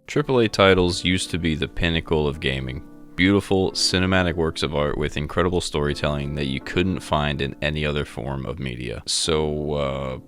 AAA titles used to be the pinnacle of gaming. Beautiful, cinematic works of art with incredible storytelling that you couldn't find in any other form of media. So,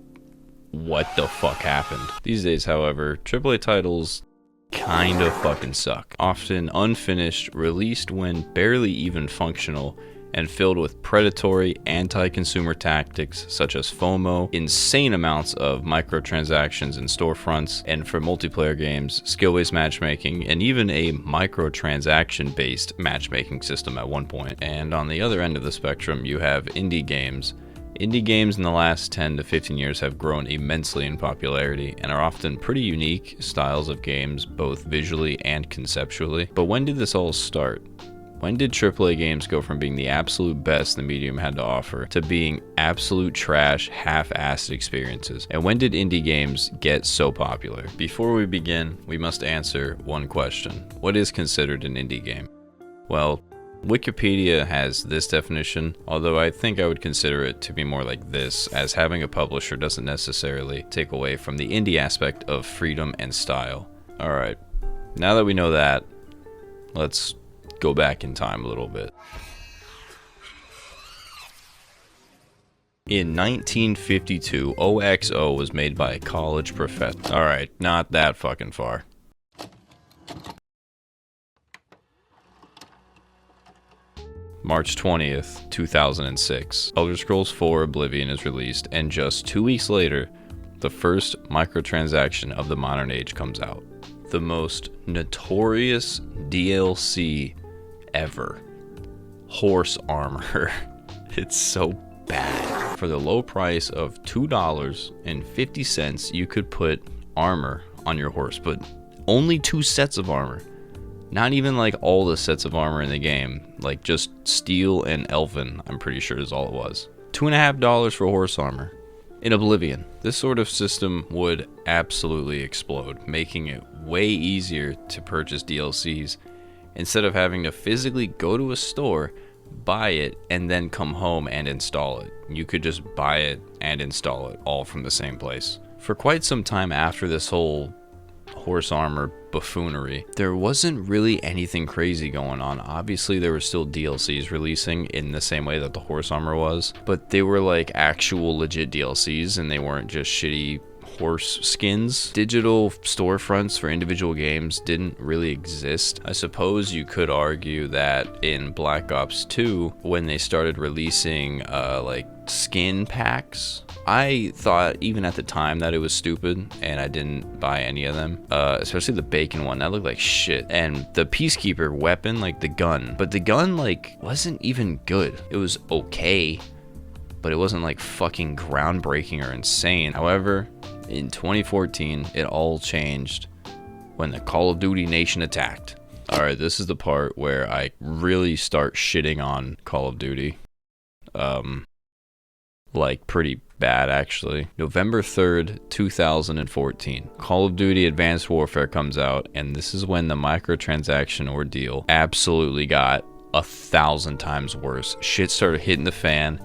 what the fuck happened? These days, however, AAA titles kind of fucking suck. Often unfinished, released when barely even functional, and filled with predatory, anti-consumer tactics such as FOMO, insane amounts of microtransactions in storefronts, and for multiplayer games, skill-based matchmaking, and even a microtransaction-based matchmaking system at one point. And on the other end of the spectrum, you have indie games. Indie games in the last 10 to 15 years have grown immensely in popularity and are often pretty unique styles of games, both visually and conceptually. But when did this all start? When did AAA games go from being the absolute best the medium had to offer to being absolute trash, half-assed experiences? And when did indie games get so popular? Before we begin, we must answer one question. What is considered an indie game? Well, Wikipedia has this definition, although I think I would consider it to be more like this, as having a publisher doesn't necessarily take away from the indie aspect of freedom and style. Alright, now that we know that, let's go back in time a little bit. In 1952, OXO was made by a college professor. Alright, not that fucking far. March 20th, 2006, Elder Scrolls 4 Oblivion is released, and just 2 weeks later, the first microtransaction of the modern age comes out. The most notorious DLC ever. Horse armor. It's so bad. For the low price of $2.50, you could put armor on your horse, but only 2 sets of armor. Not even like all the sets of armor in the game, like just steel and elven, I'm pretty sure is all it was. $2.50 for horse armor. In Oblivion, this sort of system would absolutely explode, making it way easier to purchase DLCs instead of having to physically go to a store, buy it, and then come home and install it. You could just buy it and install it all from the same place. For quite some time after this whole horse armor buffoonery, there wasn't really anything crazy going on. Obviously, there were still DLCs releasing in the same way that the horse armor was, but they were like actual legit DLCs and they weren't just shitty horse skins. Digital storefronts for individual games didn't really exist. I suppose you could argue that in Black Ops 2, when they started releasing like skin packs, I thought even at the time that it was stupid and I didn't buy any of them, especially the bacon one. That looked like shit. And the Peacekeeper weapon, like the gun, but the gun like wasn't even good. It was okay, but it wasn't like fucking groundbreaking or insane. However, in 2014, it all changed when the Call of Duty nation attacked. Alright, this is the part where I really start shitting on Call of Duty. Like pretty bad actually. November 3rd, 2014. Call of Duty Advanced Warfare comes out, and this is when the microtransaction ordeal absolutely got 1,000 times worse. Shit started hitting the fan.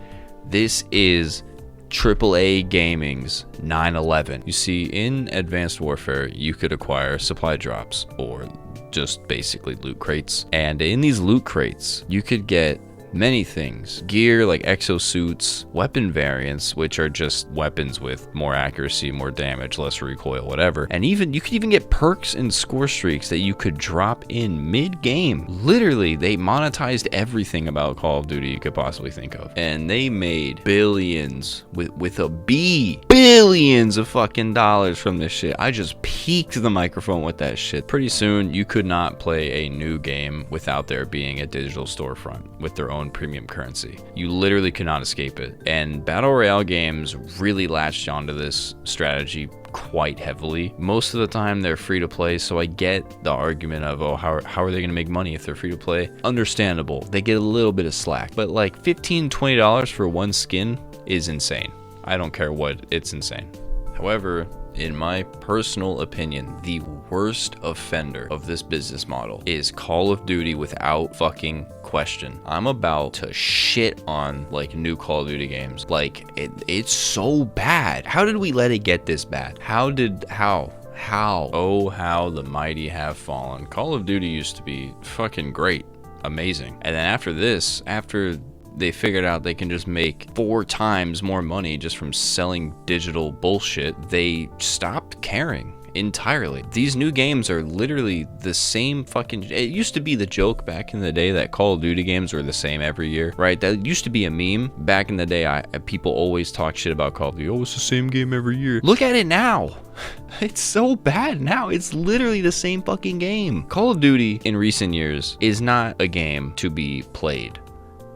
This is AAA Gaming's 9/11. You see, in Advanced Warfare, you could acquire supply drops or just basically loot crates. And in these loot crates, you could get many things. Gear like exosuits, weapon variants, which are just weapons with more accuracy, more damage, less recoil, whatever. And even you could even get perks and score streaks that you could drop in mid-game. Literally, they monetized everything about Call of Duty you could possibly think of. And they made billions, with a B, billions of fucking dollars from this shit. I just peaked the microphone with that shit. Pretty soon, you could not play a new game without there being a digital storefront with their own premium currency. You literally could not escape it. And Battle Royale games really latched onto this strategy quite heavily. Most of the time they're free to play, so I get the argument of, oh, how are they gonna make money if they're free to play? Understandable. They get a little bit of slack, but like $15-20 for one skin is insane. I don't care what, it's insane. However, in my personal opinion, the worst offender of this business model is Call of Duty without fucking question. I'm about to shit on like new Call of Duty games. Like it's so bad. How did we let it get this bad? How? How? Oh, how the mighty have fallen. Call of Duty used to be fucking great. Amazing. And then after this, after they figured out they can just make 4 times more money just from selling digital bullshit, they stopped caring entirely. These new games are literally the same fucking... It used to be the joke back in the day that Call of Duty games were the same every year, right? That used to be a meme. Back in the day, people always talk shit about Call of Duty. Oh, it's the same game every year. Look at it now. It's so bad now. It's literally the same fucking game. Call of Duty in recent years is not a game to be played.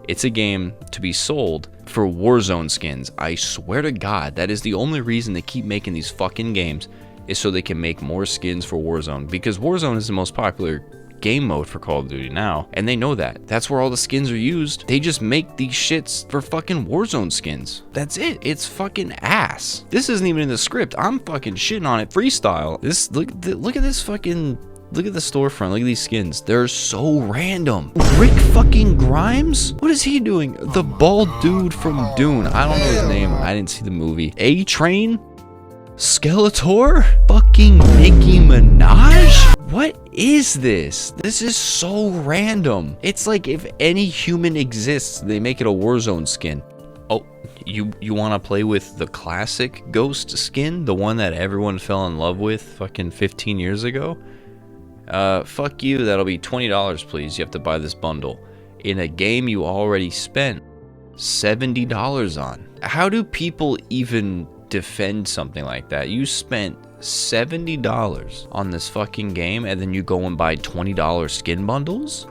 It's a game to be sold for Warzone skins. I swear to God, that is the only reason they keep making these fucking games, is so they can make more skins for Warzone, because Warzone is the most popular game mode for Call of Duty now, and they know that. That's where all the skins are used. They just make these shits for fucking Warzone skins. That's it. It's fucking ass. This isn't even in the script. I'm fucking shitting on it freestyle. This look at this fucking... Look at the storefront. Look at these skins. They're so random. Rick fucking Grimes? What is he doing? The bald dude from Dune. I don't know his name. I didn't see the movie. A-Train? Skeletor? Fucking Nicki Minaj? What is this? This is so random. It's like if any human exists, they make it a Warzone skin. Oh, you want to play with the classic Ghost skin? The one that everyone fell in love with fucking 15 years ago? Fuck you, that'll be $20, please. You have to buy this bundle in a game you already spent $70 on. How do people even defend something like that? You spent $70 on this fucking game and then you go and buy $20 skin bundles?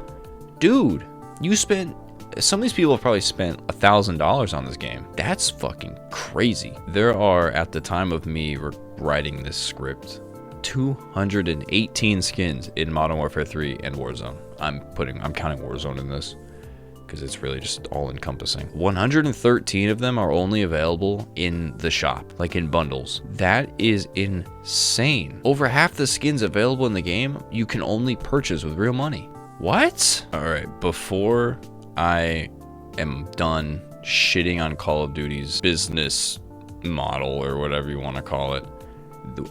Dude, you spent... Some of these people have probably spent $1,000 on this game. That's fucking crazy. There are, at the time of me writing this script, 218 skins in Modern Warfare 3 and Warzone. I'm counting Warzone in this because it's really just all encompassing. 113 of them are only available in the shop, like in bundles. That is insane. Over half the skins available in the game you can only purchase with real money. What? All right, before I am done shitting on Call of Duty's business model or whatever you want to call it,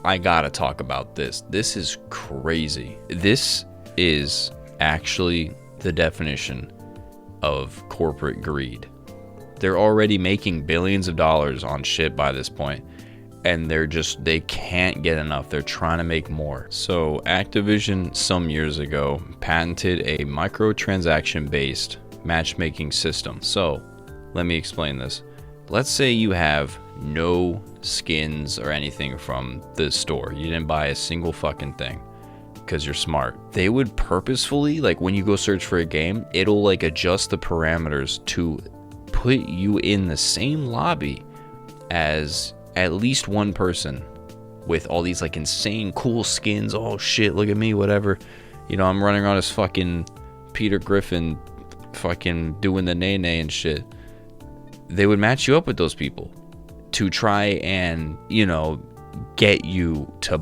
I gotta talk about this. This is crazy. This is actually the definition of corporate greed. They're already making billions of dollars on shit by this point, and they can't get enough. They're trying to make more. So Activision some years ago patented a microtransaction based matchmaking system. So let me explain this. Let's say you have no skins or anything from the store. You didn't buy a single fucking thing because you're smart. They would purposefully, like when you go search for a game, it'll like adjust the parameters to put you in the same lobby as at least one person with all these like insane cool skins. Oh shit, look at me, whatever. You know, I'm running around as fucking Peter Griffin fucking doing the nay-nay and shit. They would match you up with those people to try and, you know, get you to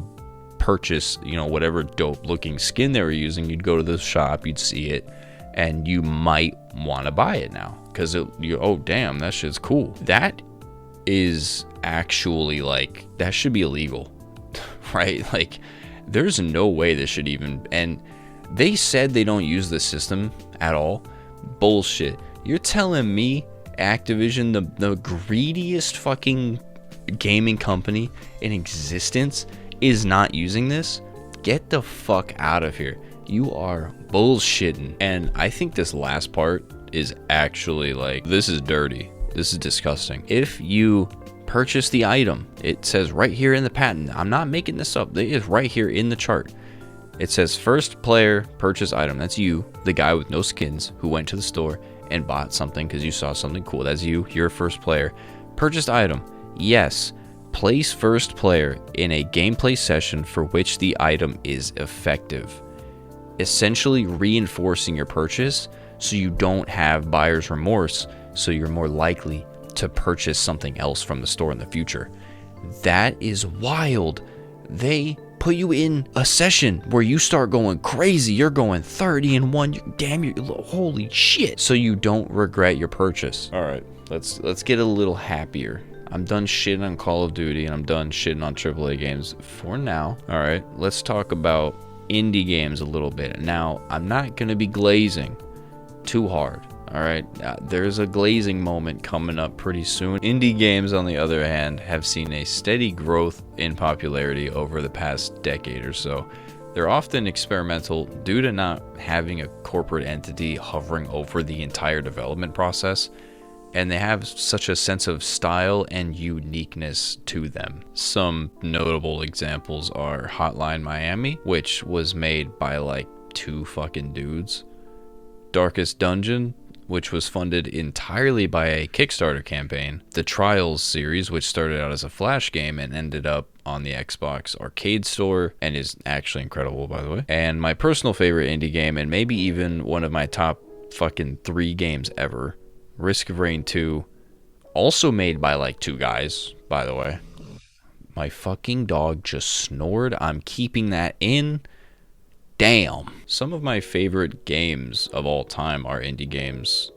purchase, you know, whatever dope looking skin they were using. You'd go to the shop, you'd see it, and you might want to buy it now because oh damn, that shit's cool. That is actually like, that should be illegal, right? Like, there's no way this should even, and they said they don't use the system at all. Bullshit. You're telling me Activision, the greediest fucking gaming company in existence, is not using this? Get the fuck out of here. You are bullshitting. And I think this last part is actually like, this is dirty. This is disgusting. If you purchase the item, it says right here in the patent, I'm not making this up, it is right here in the chart. It says first player purchase item. That's you, the guy with no skins who went to the store and bought something because you saw something cool. That's you. You're a first player. Purchased item. Yes. Place first player in a gameplay session for which the item is effective. Essentially reinforcing your purchase so you don't have buyer's remorse, so you're more likely to purchase something else from the store in the future. That is wild. They put you in a session where you start going crazy. You're going 30-1. Damn, holy shit. So you don't regret your purchase. All right, let's get a little happier. I'm done shitting on Call of Duty, and I'm done shitting on AAA games for now. All right, let's talk about indie games a little bit. Now, I'm not going to be glazing too hard. All right, there's a glazing moment coming up pretty soon. Indie games, on the other hand, have seen a steady growth in popularity over the past decade or so. They're often experimental due to not having a corporate entity hovering over the entire development process, and they have such a sense of style and uniqueness to them. Some notable examples are Hotline Miami, which was made by like 2 fucking dudes. Darkest Dungeon, which was funded entirely by a Kickstarter campaign. The Trials series, which started out as a Flash game and ended up on the Xbox Arcade Store and is actually incredible, by the way. And my personal favorite indie game, and maybe even one of my top fucking 3 games ever, Risk of Rain 2, also made by like 2 guys, by the way. My fucking dog just snored. I'm keeping that in. Damn. Some of my favorite games of all time are indie games,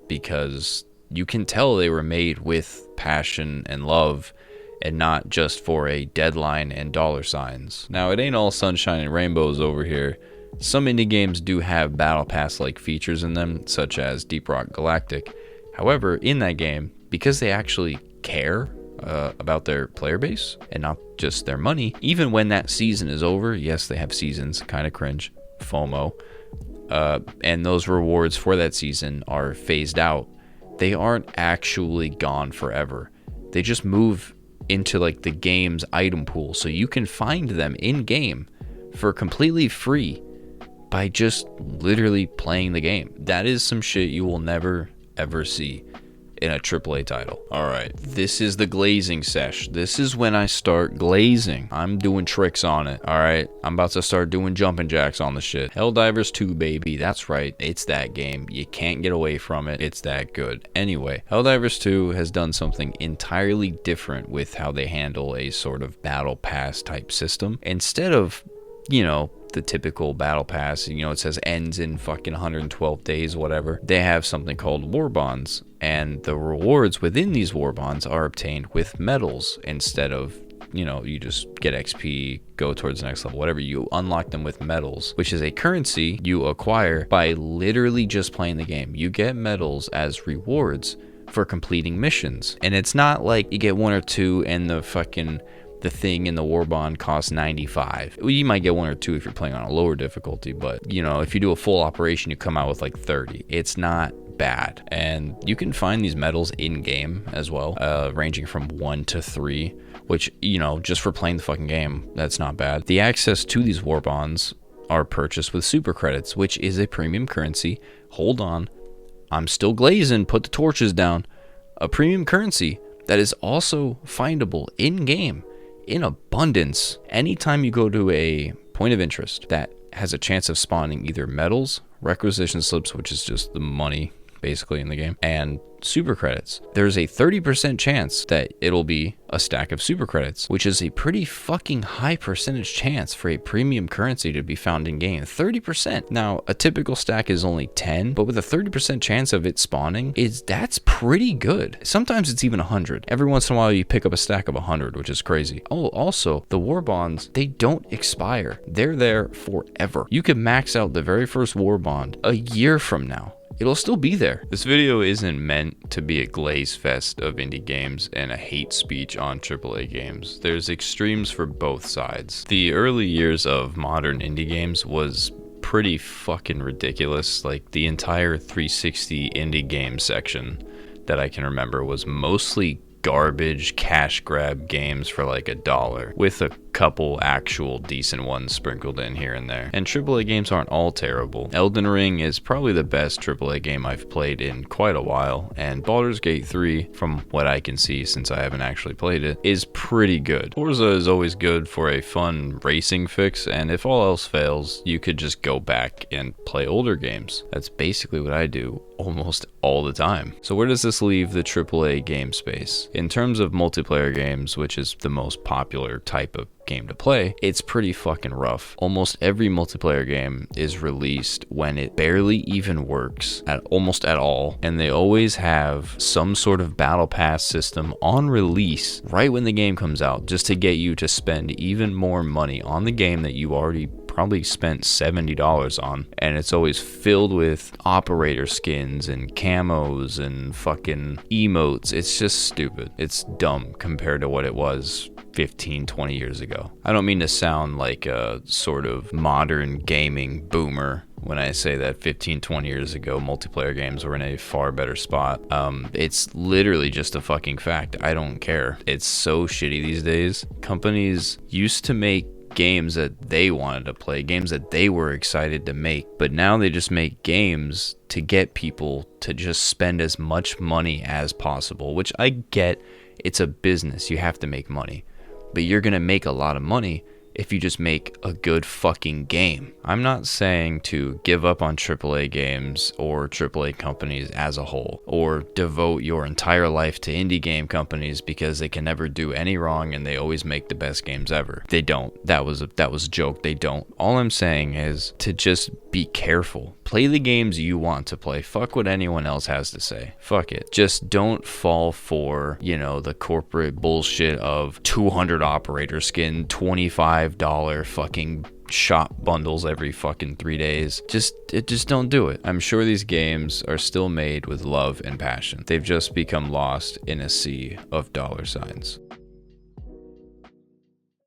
because you can tell they were made with passion and love and not just for a deadline and dollar signs. Now, it ain't all sunshine and rainbows over here. Some indie games do have Battle Pass-like features in them, such as Deep Rock Galactic. However, in that game, because they actually care about their player base and not just their money, even when that season is over, yes, they have seasons, kind of cringe, FOMO, and those rewards for that season are phased out, they aren't actually gone forever. They just move into like the game's item pool, so you can find them in game for completely free by just literally playing the game. That is some shit you will never ever see in a AAA title. Alright, this is the glazing sesh. This is when I start glazing. I'm doing tricks on it. Alright, I'm about to start doing jumping jacks on the shit. Helldivers 2, baby. That's right, it's that game. You can't get away from it. It's that good. Anyway, Helldivers 2 has done something entirely different with how they handle a sort of battle pass type system. Instead of, you know, the typical battle pass, you know, it says ends in fucking 112 days, whatever. They have something called war bonds, and the rewards within these war bonds are obtained with medals instead of, you know, you just get XP, go towards the next level, whatever. You unlock them with medals, which is a currency you acquire by literally just playing the game. You get medals as rewards for completing missions, and it's not like you get 1 or 2 and the thing in the war bond costs 95. Well, you might get 1 or 2 if you're playing on a lower difficulty, but you know, if you do a full operation, you come out with like 30. It's not bad. And you can find these medals in game as well, ranging from 1 to 3, which, you know, just for playing the fucking game, that's not bad. The access to these war bonds are purchased with super credits, which is a premium currency. Hold on, I'm still glazing, put the torches down. A premium currency that is also findable in game in abundance anytime you go to a point of interest that has a chance of spawning either medals, requisition slips, which is just the money basically in the game, and super credits. There's a 30% chance that it'll be a stack of super credits, which is a pretty fucking high percentage chance for a premium currency to be found in game. 30%. Now, a typical stack is only 10, but with a 30% chance of it spawning, that's pretty good. Sometimes it's even 100. Every once in a while you pick up a stack of 100, which is crazy. Oh, also, the war bonds, they don't expire. They're there forever. You can max out the very first war bond a year from now. It'll still be there. This video isn't meant to be a glaze fest of indie games and a hate speech on AAA games. There's extremes for both sides. The early years of modern indie games was pretty fucking ridiculous. Like, the entire 360 indie game section that I can remember was mostly garbage cash grab games for like $1, with a couple actual decent ones sprinkled in here and there. And AAA games aren't all terrible. Elden Ring is probably the best AAA game I've played in quite a while, and Baldur's Gate 3, from what I can see since I haven't actually played it, is pretty good. Forza is always good for a fun racing fix, and if all else fails, you could just go back and play older games. That's basically what I do almost all the time. So where does this leave the AAA game space? In terms of multiplayer games, which is the most popular type of game to play, it's pretty fucking rough. Almost every multiplayer game is released when it barely even works at almost at all, and they always have some sort of battle pass system on release right when the game comes out, just to get you to spend even more money on the game that you already probably spent $70 on. And it's always filled with operator skins and camos and fucking emotes. It's just stupid. It's dumb compared to what it was 15-20 years ago. I don't mean to sound like a sort of modern gaming boomer when I say that 15-20 years ago multiplayer games were in a far better spot. It's literally just a fucking fact. I don't care. It's so shitty these days. Companies used to make games that they wanted to play, games that they were excited to make, but now they just make games to get people to just spend as much money as possible, which I get. It's a business, you have to make money, but you're gonna make a lot of money if you just make a good fucking game. I'm not saying to give up on AAA games or AAA companies as a whole, or devote your entire life to indie game companies because they can never do any wrong and they always make the best games ever. They don't. That was a joke. They don't. All I'm saying is to just be careful. Play the games you want to play. Fuck what anyone else has to say. Fuck it. Just don't fall for, the corporate bullshit of 200 operator skin, $25 fucking shop bundles every fucking 3 days. Just don't do it. I'm sure these games are still made with love and passion. They've just become lost in a sea of dollar signs.